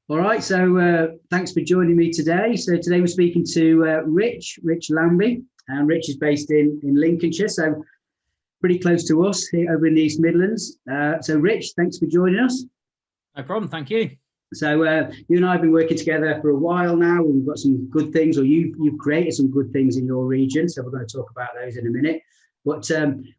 All right, so thanks for joining me today. So today we're speaking to Rich Lambie, and Rich is based in Lincolnshire, so pretty close to us here over in the East Midlands. So Rich, thanks for joining us. No problem, thank you. So you and I have been working together for a while now. We've got some good things, or you've created some good things in your region. So we're going to talk about those in a minute. But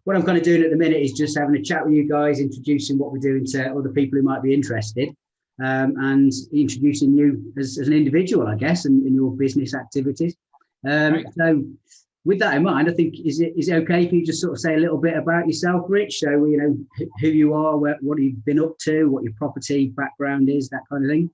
what I'm kind of doing at the minute is just having a chat with you guys, introducing what we're doing to other people who might be interested, and introducing you as an individual, I guess, in your business activities. So with that in mind, I think, is it okay if you just sort of say a little bit about yourself, Rich? So, you know, who you are, what you've been up to, what your property background is, that kind of thing.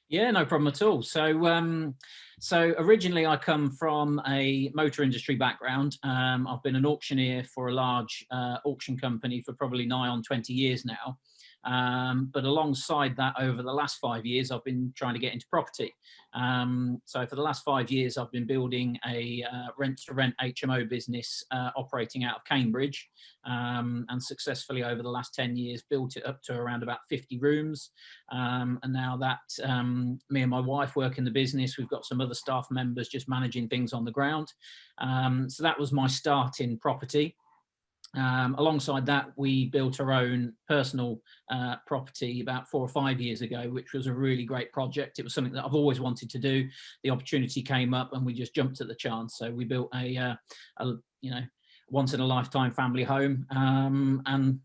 Yeah, no problem at all. So originally I come from a motor industry background. I've been an auctioneer for a large auction company for probably nigh on 20 years now. But alongside that, over the last 5 years, I've been trying to get into property. So for the last 5 years, I've been building a rent-to-rent HMO business operating out of Cambridge, and successfully over the last 10 years built it up to around about 50 rooms. And now that me and my wife work in the business, we've got some other staff members just managing things on the ground. So that was my start in property. Alongside that, we built our own personal property about 4 or 5 years ago, which was a really great project. It was something that I've always wanted to do. The opportunity came up and we just jumped at the chance. So we built a once in a lifetime family home, and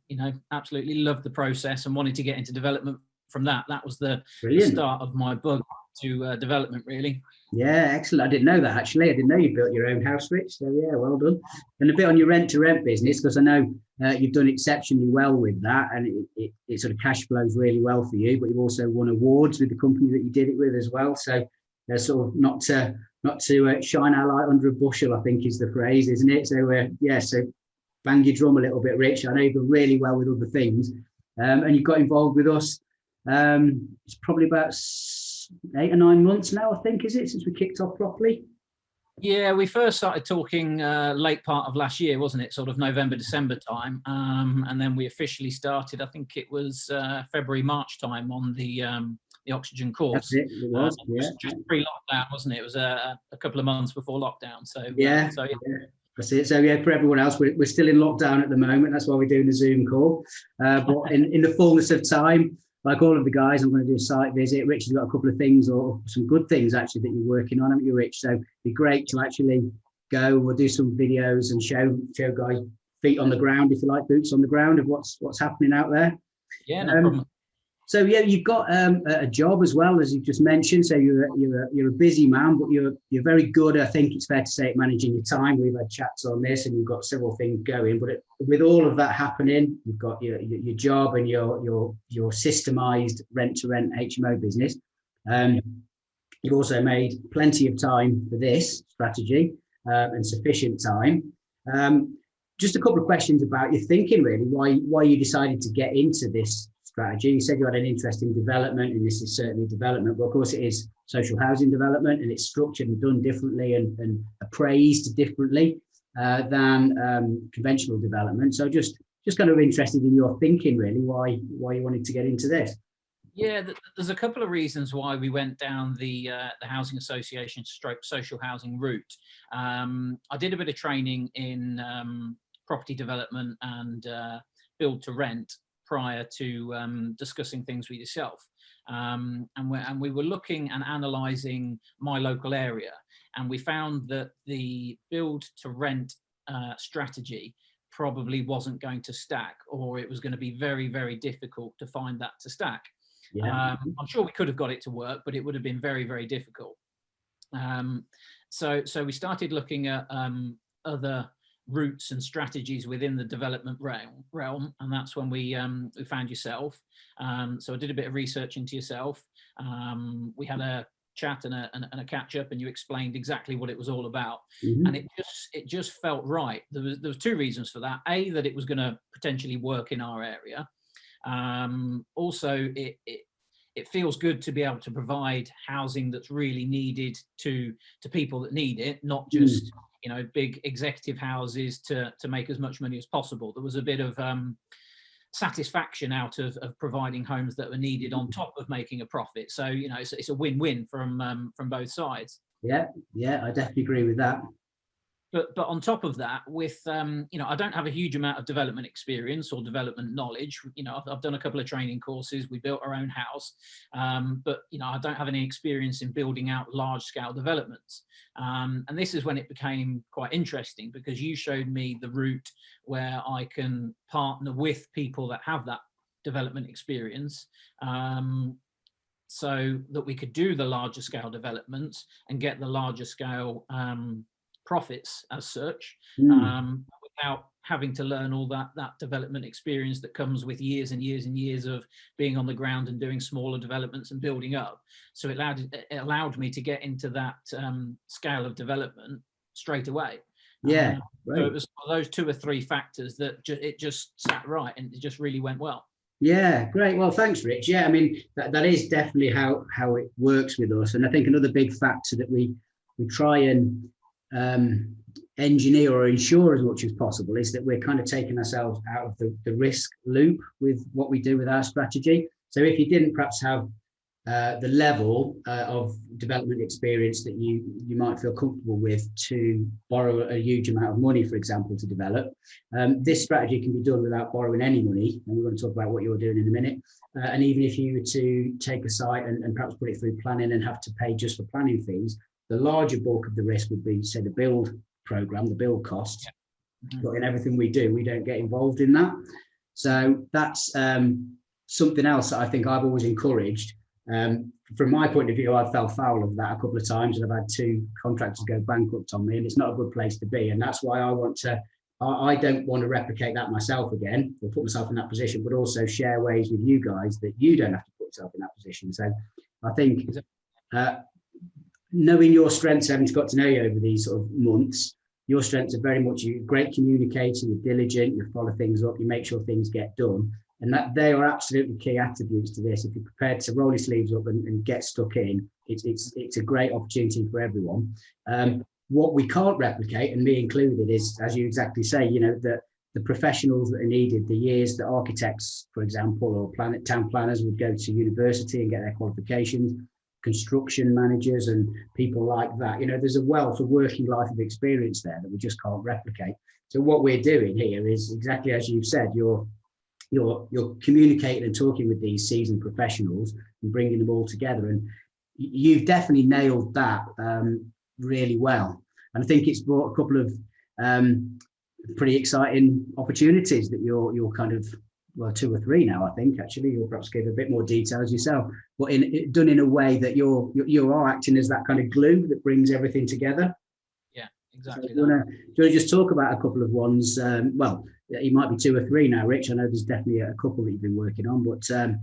absolutely loved the process and wanted to get into development from that. That was the start of my bug to development, really. Yeah, excellent. I didn't know that, actually. I didn't know you built your own house, Rich. So yeah, well done. And a bit on your rent-to-rent business, because I know you've done exceptionally well with that, and it sort of cash flows really well for you. But you've also won awards with the company that you did it with as well. So they're sort of not to shine our light under a bushel, I think is the phrase, isn't it? So so bang your drum a little bit, Rich. I know you've done really well with other things, and you got involved with us. It's probably about 8 or 9 months now, I think, is it, since we kicked off properly? Yeah, we first started talking late part of last year, wasn't it? Sort of November, December time. And then we officially started, I think it was February, March time on the oxygen course. That's it, it was, yeah. Just pre-lockdown, wasn't it? It was a couple of months before lockdown. So yeah. That's it. So yeah, for everyone else, we're still in lockdown at the moment. That's why we're doing the Zoom call. But in the fullness of time, like all of the guys, I'm going to do a site visit. Rich has got a couple of things, or some good things actually, that you're working on, haven't you, Rich? So it'd be great to actually go. We'll do some videos and show guys feet on the ground, if you like, boots on the ground, of what's happening out there. Yeah, no problem. So yeah, you've got a job as well, as you just mentioned. So you're a busy man, but you're very good, I think it's fair to say, at managing your time. We've had chats on this, and you've got several things going. But with all of that happening, you've got your job and your systemized rent-to-rent HMO business. You've also made plenty of time for this strategy, and sufficient time. Just a couple of questions about your thinking, really. Why you decided to get into this strategy. You said you had an interest in development, and this is certainly development, but of course it is social housing development, and it's structured and done differently and appraised differently than conventional development. So just kind of interested in your thinking, really, why you wanted to get into this. Yeah, there's a couple of reasons why we went down the housing association stroke social housing route. I did a bit of training in property development and build to rent prior to discussing things with yourself. And we were looking and analysing my local area, and we found that the build to rent strategy probably wasn't going to stack, or it was going to be very, very difficult to find that to stack. Yeah. I'm sure we could have got it to work, but it would have been very, very difficult. So we started looking at other routes and strategies within the development realm, and that's when we found yourself. So I did a bit of research into yourself. We had a chat and a catch up, and you explained exactly what it was all about. Mm-hmm. And it just felt right. There was 2 reasons for that. A, that it was going to potentially work in our area. Also, it feels good to be able to provide housing that's really needed to people that need it, not just big executive houses to make as much money as possible. There was a bit of satisfaction out of providing homes that were needed on top of making a profit. So, you know, it's a win-win from both sides. Yeah, I definitely agree with that. But on top of that, with you know, I don't have a huge amount of development experience or development knowledge. You know, I've done a couple of training courses. We built our own house, but you know, I don't have any experience in building out large-scale developments. And this is when it became quite interesting, because you showed me the route where I can partner with people that have that development experience. So that we could do the larger scale developments and get the larger scale profits as such, without having to learn all that development experience that comes with years and years and years of being on the ground and doing smaller developments and building up. So it allowed me to get into that scale of development straight away. Yeah, right. So it was those 2 or 3 factors that it just sat right, and it just really went well. Yeah, great. Well, thanks, Rich. Yeah, I mean, that is definitely how it works with us. And I think another big factor that we try and engineer or ensure as much as possible is that we're kind of taking ourselves out of the risk loop with what we do with our strategy. So if you didn't perhaps have the level of development experience that you might feel comfortable with to borrow a huge amount of money, for example, to develop, this strategy can be done without borrowing any money. And we're going to talk about what you're doing in a minute. And even if you were to take a site and perhaps put it through planning and have to pay just for planning fees, the larger bulk of the risk would be, say, the build program, the build costs. Yeah. But in everything we do, we don't get involved in that. So that's something else that I think I've always encouraged. From my point of view, I fell foul of that a couple of times, and I've had 2 contractors go bankrupt on me, and it's not a good place to be. And that's why I don't want to replicate that myself again, or put myself in that position, but also share ways with you guys that you don't have to put yourself in that position. So I think knowing your strengths, having got to know you over these sort of months, your strengths are very much you're a great communicator, you're diligent, you follow things up, you make sure things get done. And that they are absolutely key attributes to this. If you're prepared to roll your sleeves up and get stuck in, it's a great opportunity for everyone. What we can't replicate, and me included, is, as you exactly say, you know, the professionals that are needed, the years that architects, for example, or town planners would go to university and get their qualifications, construction managers and people like that. You know, there's a wealth of working life of experience there that we just can't replicate. So what we're doing here is exactly as you've said, you're communicating and talking with these seasoned professionals and bringing them all together. And you've definitely nailed that really well. And I think it's brought a couple of pretty exciting opportunities that you're kind of, well, 2 or 3 now, I think, actually. You'll perhaps give a bit more details yourself, but done in a way that you are acting as that kind of glue that brings everything together. Yeah, exactly. So do you want to just talk about a couple of ones? Well, it might be 2 or 3 now, Rich. I know there's definitely a couple that you've been working on, but do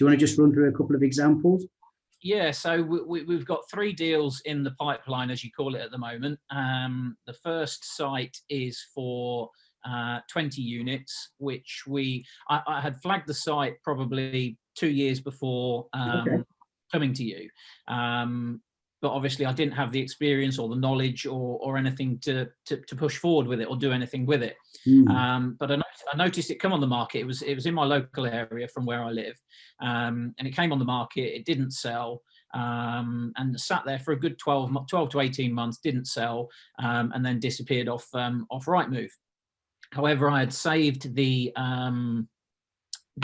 you want to just run through a couple of examples? Yeah, so we've got 3 deals in the pipeline, as you call it, at the moment. The first site is for 20 units, which I had flagged the site probably 2 years before coming to you. But obviously I didn't have the experience or the knowledge or anything to push forward with it or do anything with it. But I noticed it come on the market. It was in my local area from where I live, and it came on the market. It didn't sell, and sat there for a good 12 to 18 months, didn't sell, and then disappeared off Rightmove. However, I had saved the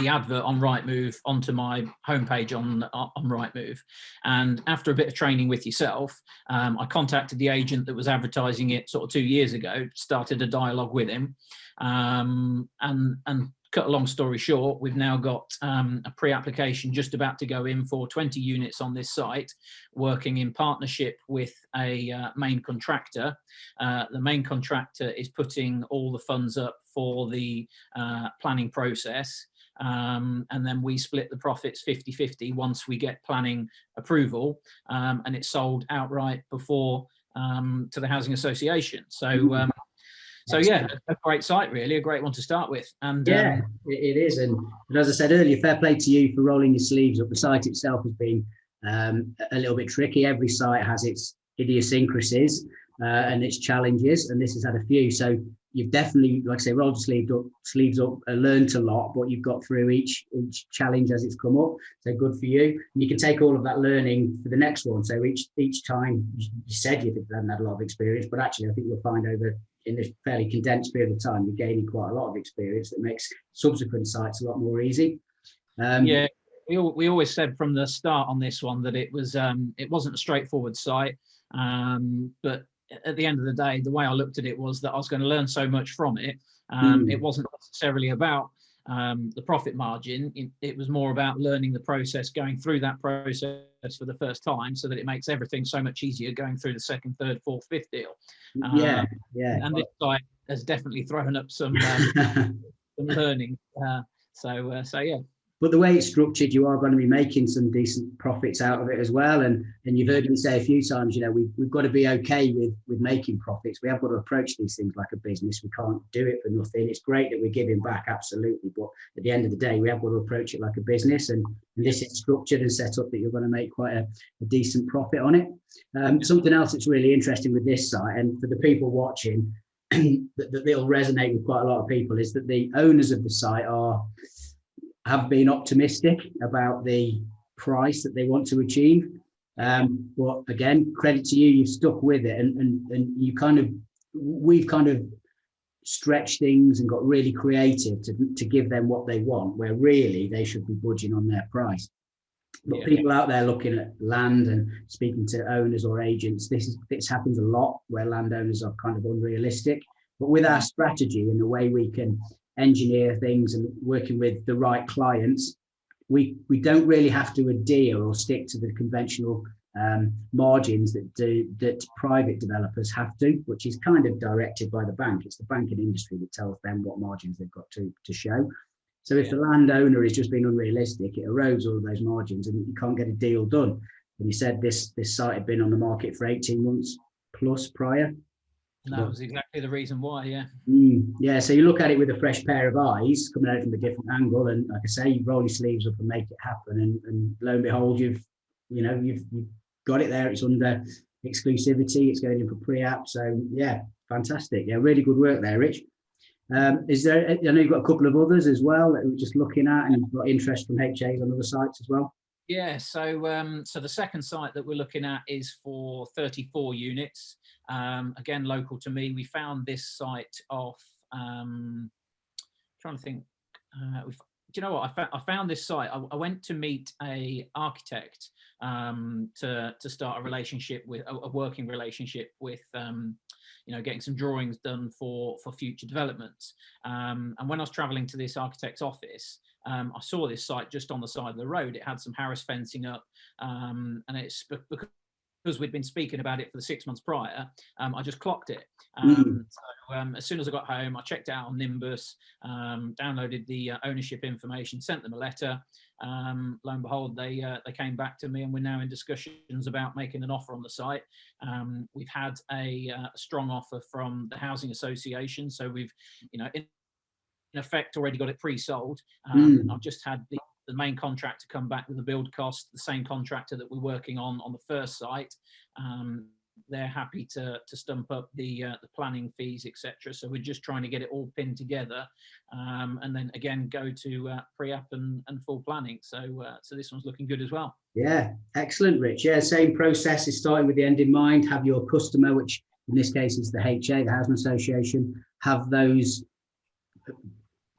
advert on Rightmove onto my homepage on Rightmove, and after a bit of training with yourself, I contacted the agent that was advertising it sort of 2 years ago, started a dialogue with him, and cut a long story short, we've now got a pre-application just about to go in for 20 units on this site, working in partnership with a main contractor. The main contractor is putting all the funds up for the planning process. And then we split the profits 50-50 once we get planning approval, and it's sold outright before to the housing association. So yeah, a great site, really, a great one to start with. And yeah, it is. And as I said earlier, fair play to you for rolling your sleeves up. The site itself has been a little bit tricky. Every site has its idiosyncrasies and its challenges, and this has had a few. So you've definitely, like I say, rolled your sleeves up, learned a lot, but you've got through each challenge as it's come up. So good for you. And you can take all of that learning for the next one. So each time you said you haven't had a lot of experience, but actually I think you'll find over in this fairly condensed period of time, you're gaining quite a lot of experience that makes subsequent sites a lot more easy. Yeah, we always said from the start on this one that it wasn't a straightforward site, but at the end of the day, the way I looked at it was that I was going to learn so much from it. It wasn't necessarily about the profit margin. It was more about learning the process, going through that process for the first time, so that it makes everything so much easier going through the second, third, fourth, fifth deal. Yeah. And this site has definitely thrown up some learning. So yeah. But the way it's structured, you are going to be making some decent profits out of it as well. And you've heard me say a few times, we've got to be okay with making profits. We have got to approach these things like a business. We can't do it for nothing. It's great that we're giving back, absolutely. But at the end of the day, we have got to approach it like a business. And this is structured and set up that you're going to make quite a decent profit on it. Something else that's really interesting with this site, and for the people watching, that it'll resonate with quite a lot of people, is that the owners of the site have been optimistic about the price that they want to achieve. But again, credit to you, you've stuck with it, and we've kind of stretched things and got really creative to give them what they want, where really they should be budging on their price. But people out there looking at land and speaking to owners or agents, this happens a lot, where landowners are kind of unrealistic. But with our strategy and the way we can engineer things and working with the right clients, we don't really have to adhere or stick to the conventional margins that private developers have to, which is kind of directed by the bank. It's the banking industry that tells them what margins they've got to show. So if the landowner is just being unrealistic, it erodes all of those margins and you can't get a deal done. And you said this site had been on the market for 18 months plus prior. That was exactly the reason why, yeah. Yeah, so you look at it with a fresh pair of eyes, coming at it from a different angle, and like I say, you roll your sleeves up and make it happen, and lo and behold, you've got it there. It's under exclusivity. It's going in for pre-app. So yeah, fantastic. Yeah, really good work there, Rich. Is there? I know you've got a couple of others as well that we're just looking at, and you've got interest from HAs on other sites as well. Yeah, so the second site that we're looking at is for 34 units. Again, local to me. We found this site off. Trying to think. Do you know what? I found this site. I went to meet a architect to start a relationship with a working relationship with. Getting some drawings done for future developments. And when I was traveling to this architect's office, I saw this site just on the side of the road. It had some Harris fencing up, and it's because we'd been speaking about it for the 6 months prior. I just clocked it. So as soon as I got home, I checked it out on Nimbus, downloaded the ownership information, sent them a letter. Lo and behold, they came back to me, and we're now in discussions about making an offer on the site. We've had a strong offer from the housing association, so we've, in effect, already got it pre-sold. I've just had the main contractor come back with the build cost, the same contractor that we're working on the first site. They're happy to stump up the planning fees, etc. So we're just trying to get it all pinned together, and then again go to pre-app and full planning. So this one's looking good as well. Yeah, excellent, Rich. Yeah, same process is starting with the end in mind. Have your customer, which in this case is the HA, the Housing Association, have those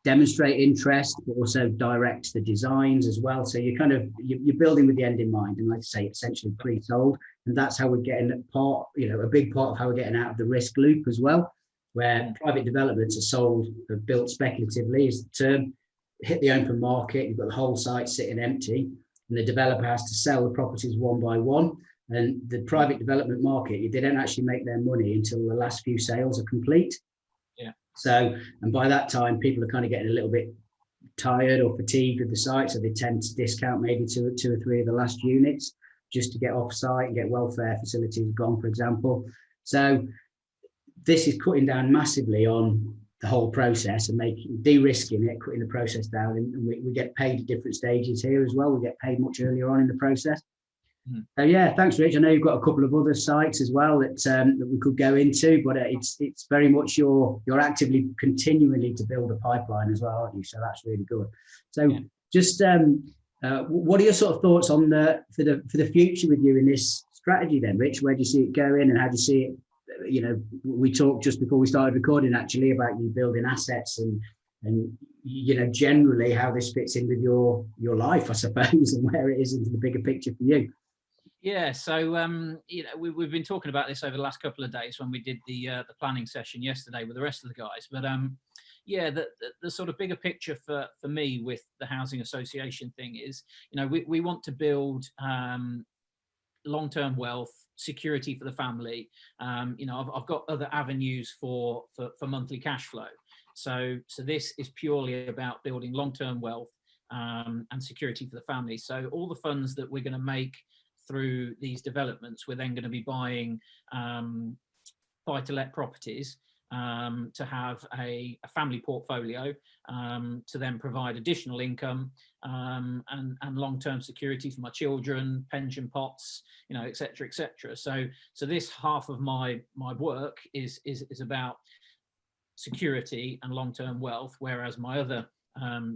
demonstrate interest, but also direct the designs as well. So you're building with the end in mind, and like I say, essentially pre-sold, and that's how we're getting a big part of how we're getting out of the risk loop as well, where private developments are sold, are built speculatively is the term, hit the open market, you've got the whole site sitting empty, and the developer has to sell the properties one by one. And the private development market, they don't actually make their money until the last few sales are complete. So, and by that time, people are kind of getting a little bit tired or fatigued with the site, so they tend to discount maybe two or three of the last units just to get off site and get welfare facilities gone, for example. So this is cutting down massively on the whole process and de-risking it, cutting the process down, and we get paid at different stages here as well. We get paid much earlier on in the process. So yeah, thanks, Rich. I know you've got a couple of other sites as well that we could go into, but it's very much you're actively continually to build a pipeline as well, aren't you? So that's really good. So just what are your sort of thoughts on for the future with you in this strategy then, Rich? Where do you see it going, and how do you see it? You know, we talked just before we started recording actually about you building assets and you know, generally how this fits in with your life, I suppose, and where it is into the bigger picture for you. Yeah, so you know, we've been talking about this over the last couple of days when we did the planning session yesterday with the rest of the guys. But yeah, the sort of bigger picture for me with the housing association thing is, you know, we want to build long-term wealth, security for the family. You know, I've got other avenues for monthly cash flow. So this is purely about building long-term wealth and security for the family. So all the funds that we're going to make through these developments, we're then going to be buying buy-to-let properties to have a family portfolio to then provide additional income and long-term security for my children, pension pots, you know, et cetera, et cetera. So this half of my work is about security and long-term wealth, whereas my other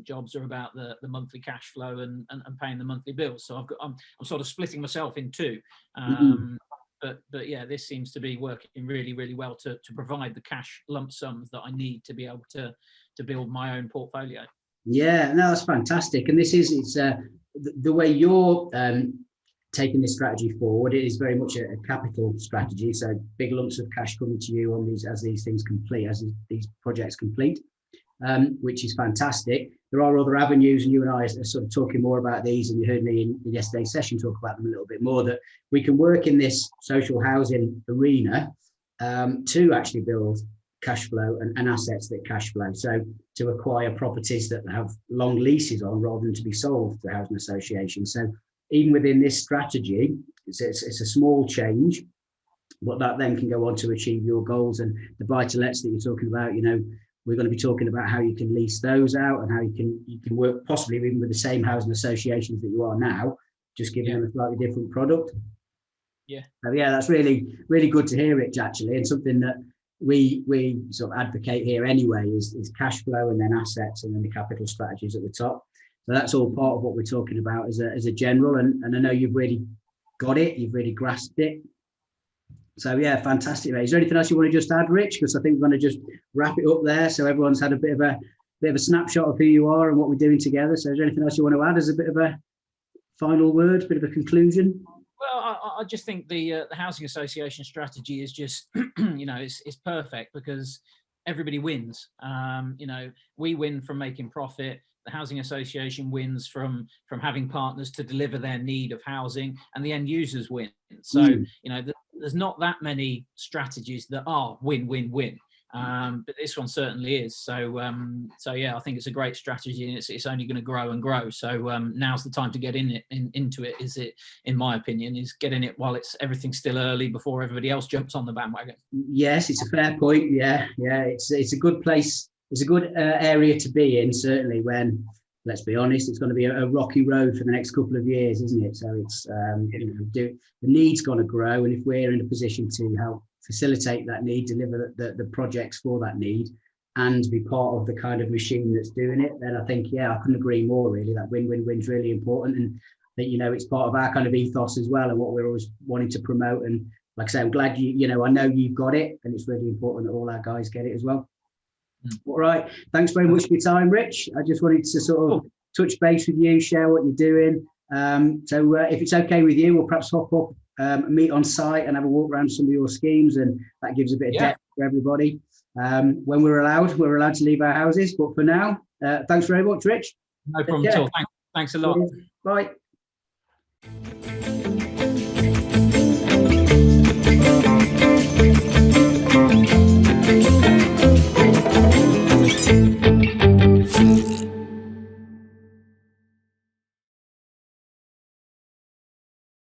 jobs are about the monthly cash flow and paying the monthly bills. So I'm sort of splitting myself in two. But yeah, this seems to be working really, really well to provide the cash lump sums that I need to be able to build my own portfolio. Yeah, no, that's fantastic. And it's the way you're taking this strategy forward. It is very much a capital strategy. So big lumps of cash coming to you on as these things complete, as these projects complete. Which is fantastic. There are other avenues, and you and I are sort of talking more about these, and you heard me in yesterday's session talk about them a little bit more, that we can work in this social housing arena to actually build cash flow and assets that cash flow. So to acquire properties that have long leases on rather than to be sold to housing associations. So even within this strategy, it's a small change, but that then can go on to achieve your goals. And the buy-to-lets that you're talking about, you know, we're going to be talking about how you can lease those out and how you can work possibly even with the same housing associations that you are now, just giving them a slightly different product. Yeah. So yeah, that's really, really good to hear, Rich, actually, and something that we sort of advocate here anyway is cash flow and then assets and then the capital strategies at the top. So that's all part of what we're talking about as a general, and I know you've really got it, you've really grasped it. So yeah, fantastic, mate. Is there anything else you want to just add, Rich? Because I think we're going to just wrap it up there. So everyone's had a bit of a snapshot of who you are and what we're doing together. So is there anything else you want to add as a bit of a final word, a bit of a conclusion? Well, I just think the housing association strategy is just, you know, it's perfect because everybody wins. You know, we win from making profit. The housing association wins from having partners to deliver their need of housing, and the end users win. So, you know, there's not that many strategies that are win-win-win, but this one certainly is. So yeah, I think it's a great strategy, and it's only going to grow and grow. So now's the time to get into it. Is it, in my opinion, is getting it while everything's still early before everybody else jumps on the bandwagon. Yes, it's a fair point. Yeah, it's a good place. It's a good area to be in, certainly when, let's be honest, it's going to be a rocky road for the next couple of years, isn't it? So it's, you know, the need's going to grow. And if we're in a position to help facilitate that need, deliver the projects for that need, and be part of the kind of machine that's doing it, then I think, yeah, I couldn't agree more, really. That win-win-win is really important. And that, you know, it's part of our kind of ethos as well and what we're always wanting to promote. And like I say, I'm glad you know, I know you've got it, and it's really important that all our guys get it as well. All right. Thanks very much for your time, Rich. I just wanted to sort of touch base with you, share what you're doing. So if it's okay with you, we'll perhaps hop up, meet on site and have a walk around some of your schemes, and that gives a bit of depth for everybody. When we're allowed to leave our houses. But for now, thanks very much, Rich. No problem at all. Thanks a lot. Bye.